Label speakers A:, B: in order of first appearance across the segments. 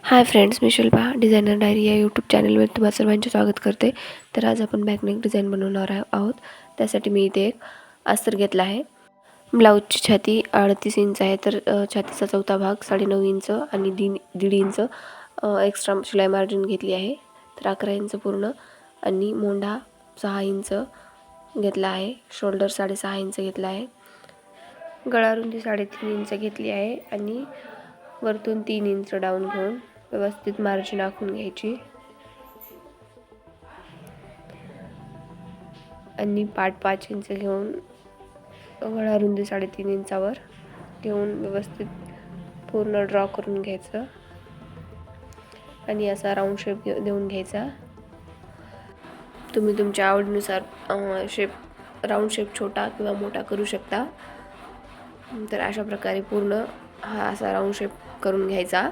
A: Hi friends, मी Shilpa designer diary या YouTube चॅनलवर तुम्हा सर्वांचे स्वागत करते. तर आज आपण बॅकनेक डिझाईन बनवणार आहोत. त्यासाठी मी इथे एक अस्तर घेतला आहे. ब्लाऊजची छाती 38 इंच आहे, तर छातीचा चौथा भाग 9.5 इंच आणि 1.5 इंच एक्स्ट्रा शिलाई मार्जिन घेतली आहे. तर 11 इंच पूर्ण आणि मोंढा 6 इंच घेतला आहे. शोल्डर 6.5 इंच घेतला आहे. गळा रुंदी 3.5 इंच घेतली आहे आणि वरतून 3 इंच डाऊन घेऊन व्यवस्थित मार्जिन आखून घ्यायची आणि पाठ 5 इंच घेऊन गळा रुंदी 3.5 इंचावर घेऊन व्यवस्थित पूर्ण ड्रॉ करून घ्यायचं आणि असा राऊंड शेप देऊन घ्यायचा. तुम्ही तुमच्या आवडीनुसार राऊंड शेप छोटा किंवा मोठा करू शकता. तर अशा प्रकारे पूर्ण हा असा राऊंड शेप करून घ्यायचा.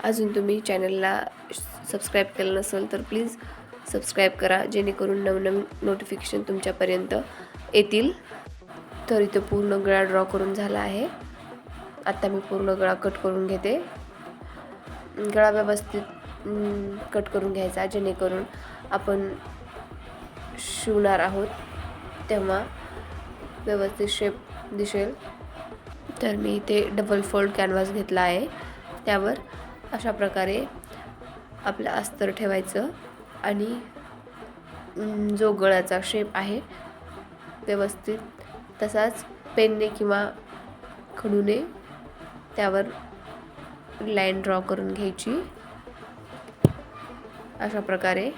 A: अजून तुम्ही चॅनलला सबस्क्राईब केलं नसेल तर प्लीज सबस्क्राईब करा, जेणेकरून नवनवीन नोटिफिकेशन तुमच्यापर्यंत येतील. तर इथे पूर्ण गळा ड्रॉ करून झाला आहे. आता मी पूर्ण गळा कट करून घेते. गळा व्यवस्थित कट करून घ्यायचा, जेणेकरून आपण शिवणार आहोत तेव्हा व्यवस्थित शेप दिसेल. तर मी इथे डबल फोल्ड कॅनव्हास घेतला आहे. त्यावर अशा प्रकारे आपलं अस्तर ठेवायचं आणि जो गळ्याचा शेप आहे व्यवस्थित तसाच पेनने किंवा खडूने त्यावर लाईन ड्रॉ करून घ्यायची अशा प्रकारे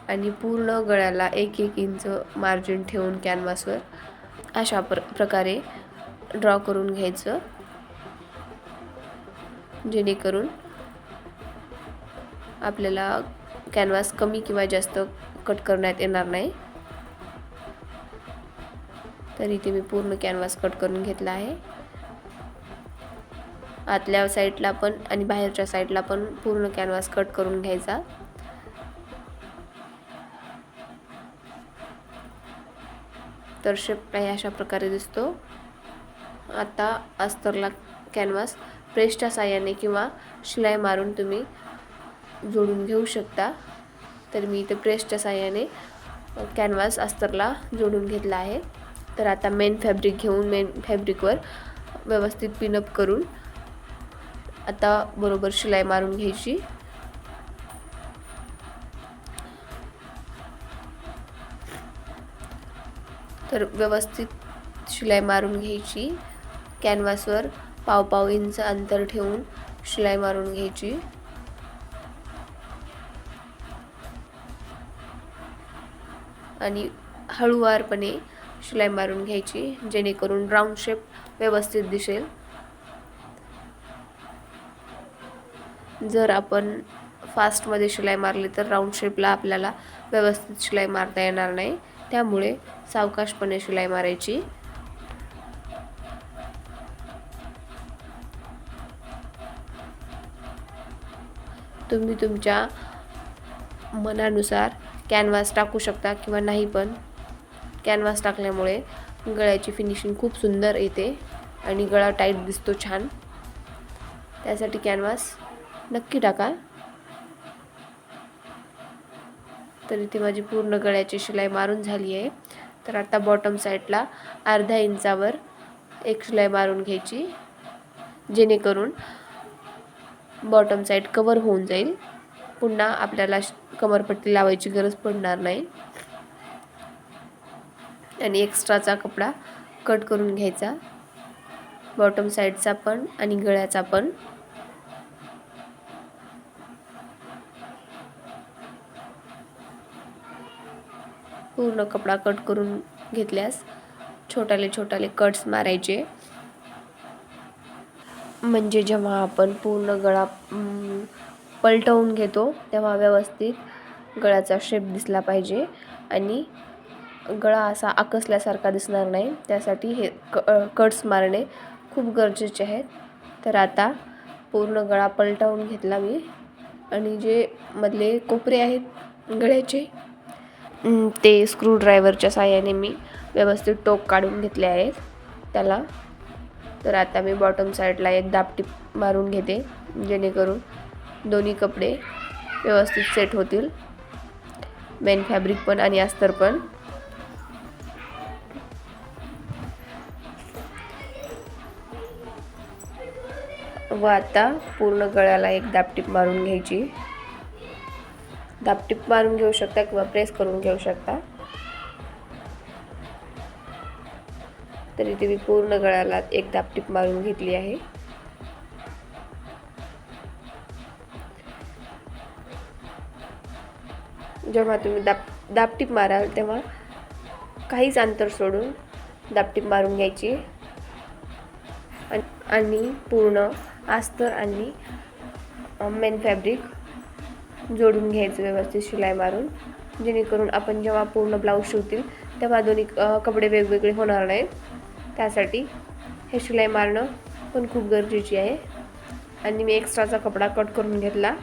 A: आणि पूर्ण गळ्याला 1-1 इंच मार्जिन ठेवून कॅनव्हासवर अशा प्रकारे ड्रॉ करून घ्यायचं, जेणेकरून आपल्याला कॅनव्हास कमी किंवा जास्त कट करण्यात येणार नाही. तर इथे मी पूर्ण कॅनव्हास कट करून घेतला आहे. आतल्या साईडला पण आणि बाहेरच्या साईडला पण पूर्ण कॅनव्हास कट करून घ्यायचा. तर शेप काही अशा प्रकारे दिसतो. आता अस्तरला कॅनव्हास प्रेसच्या साहाय्याने किंवा शिलाई मारून तुम्ही जोडून घेऊ शकता. तर मी इथे प्रेसच्या साहाय्याने कॅनव्हास अस्तरला जोडून घेतला आहे. तर आता मेन फॅब्रिक घेऊन मेन फॅब्रिकवर व्यवस्थित पिनअप करून आता बरोबर शिलाई मारून घ्यायची. तर व्यवस्थित शिलाई मारून घ्यायची. कॅनव्हासवर 1.5 इंच अंतर ठेवून शिलाई मारून घ्यायची. आणि हळूवारपणे शिलाई मारून घ्यायची, जेणेकरून राऊंड शेप व्यवस्थित दिसेल. जर आपण फास्टमध्ये शिलाई मारली तर राऊंड शेपला आपल्याला व्यवस्थित शिलाई मारता येणार नाही. त्यामुळे सावकाशपणे शिलाई मारायची. तुम्ही तुमच्या मनानुसार कॅनव्हास टाकू शकता किंवा नाही, पण कॅनव्हास टाकल्यामुळे गळ्याची फिनिशिंग खूप सुंदर येते आणि गळा टाईट दिसतो छान. त्यासाठी कॅनव्हास नक्की टाका. तर इथे माझी पूर्ण गळ्याची शिलाई मारून झाली आहे. तर आता बॉटम साईडला 1/2 इंचावर एक शिलाई मारून घ्यायची, जेणेकरून बॉटम साईड कवर होऊन जाईल. पुन्हा आपल्याला कमरपट्टी लावायची गरज पडणार नाही. आणि एक्स्ट्राचा कपडा कट करून घ्यायचा, बॉटम साईडचा पण आणि गळ्याचा पण. पूर्ण कपडा कट करून घेतल्यास छोटाले कट्स मारायचे, म्हणजे जेव्हा आपण पूर्ण गळा पलटवून घेतो तेव्हा व्यवस्थित गळ्याचा शेप दिसला पाहिजे आणि गळा असा आकसल्यासारखा दिसणार नाही. त्यासाठी हे कट्स मारणे खूप गरजेचे आहेत. तर आता पूर्ण गळा पलटवून घेतला मी आणि जे मधले कोपरे आहेत गळ्याचे ते स्क्रूड्रायव्हरच्या साहाय्याने मी व्यवस्थित टोक काढून घेतले आहेत त्याला. तर आता मी बॉटम साईडला एक दापटीप मारून घेते, जेणेकरून दोन्ही कपडे व्यवस्थित सेट होतील, मेन फॅब्रिक पण आणि अस्तर पण. व आता पूर्ण गळ्याला एक दापटीप मारून घ्यायची. दापटीप मारून घेऊ शकता किंवा प्रेस करून घेऊ शकता. तर इथे मी पूर्ण गळ्याला एक दापटीप मारून घेतली आहे. जेव्हा तुम्ही दापटीप माराल तेव्हा काहीच अंतर सोडून दापटीप मारून घ्यायची आणि पूर्ण अस्तर आणि मेन फॅब्रिक जोडून घ्यायचं व्यवस्थित शिलाई मारून, जेणेकरून आपण जेव्हा पूर्ण ब्लाऊज शिवतील तेव्हा दोन्ही कपडे वेगवेगळे होणार नाहीत. त्यासाठी हे शिलाई मारणं पण खूप गरजेची आहे. आणि मी एक्स्ट्राचा कपडा कट करून घेतला.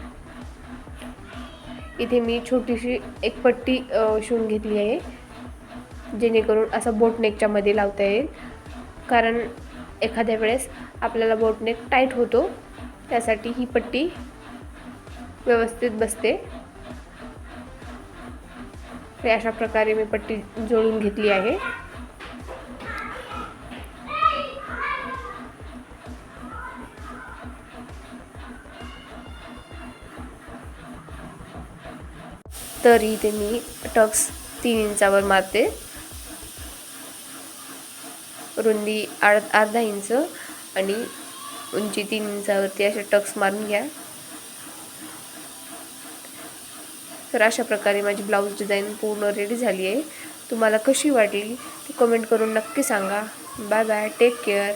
A: इथे मी छोटीशी एक पट्टी शिवून घेतली आहे, जेणेकरून असं बोटनेकच्या मध्ये लावता येईल. कारण एखाद्या वेळेस आपल्याला बोटनेक टाईट होतो, त्यासाठी ही पट्टी व्यवस्थित बसते. अशा प्रकारे मी पट्टी जोडून घेतली आहे. तर इथे मी टक्स 3 इंचावर मारते. रुंदी अर्धा इंच आणि उंची 3 इंचावरती असे टक्स मारून घ्या. तर अशा प्रकारे माझी ब्लाऊज डिझाईन पूर्ण रेडी झाली आहे. तुम्हाला कशी वाटली ते कमेंट करून नक्की सांगा. Bye bye, take care.